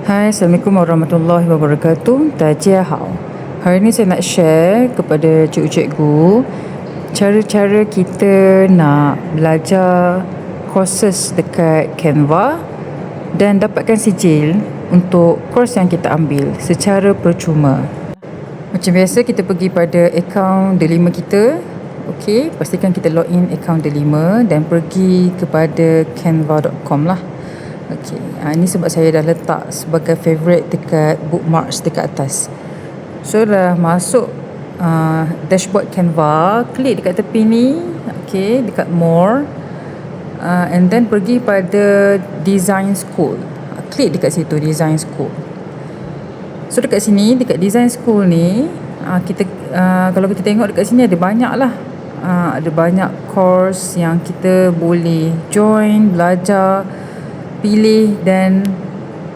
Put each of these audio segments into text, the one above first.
Hai, Assalamualaikum warahmatullahi wabarakatuh. Dajiahau. Hari ini saya nak share kepada cikgu-cikgu cara-cara kita nak belajar courses dekat Canva dan dapatkan sijil untuk course yang kita ambil secara percuma. Macam biasa, kita pergi pada akaun Delima kita. Okey, pastikan kita login akaun Delima dan pergi kepada canva.com lah. Okey, ini sebab saya dah letak sebagai favorite dekat bookmarks dekat atas. So dah masuk dashboard Canva, klik dekat tepi ni, okey, dekat more, and then pergi pada design school. Klik dekat situ, design school. So dekat sini, dekat design school ni, kita kalau kita tengok dekat sini ada banyak lah. Ada banyak course yang kita boleh join, belajar, pilih dan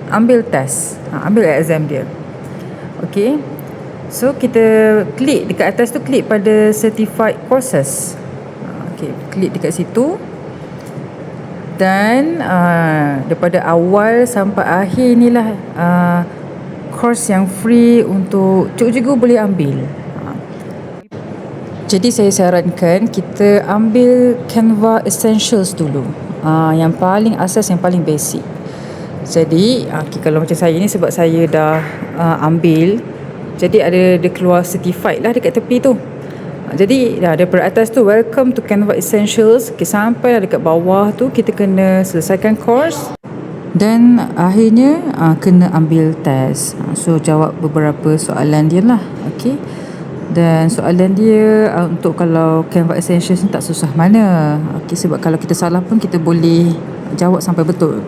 ambil test, ambil exam dia. Okey, so kita klik dekat atas tu, klik pada certified courses. Okey, klik dekat situ dan daripada awal sampai akhir ni lah course yang free untuk cikgu-cikgu boleh ambil. Jadi saya sarankan kita ambil Canva Essentials dulu, yang paling asas, yang paling basic. Jadi kalau macam saya ni, sebab saya dah ambil, jadi ada dia keluar certified lah dekat tepi tu. Jadi daripada atas tu, welcome to Canva Essentials, sampai dekat bawah tu kita kena selesaikan course dan akhirnya kena ambil test. So jawab beberapa soalan dia lah. Okey, dan soalan dia untuk kalau Canva Essentials ni tak susah mana. Okey, sebab kalau kita salah pun kita boleh jawab sampai betul.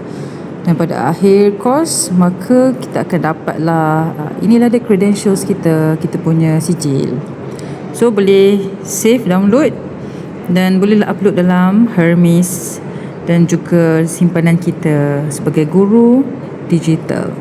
Dan pada akhir course, maka kita akan dapatlah inilah dia credentials kita, kita punya sijil. So boleh save, download dan bolehlah upload dalam Hermes dan juga simpanan kita sebagai guru digital.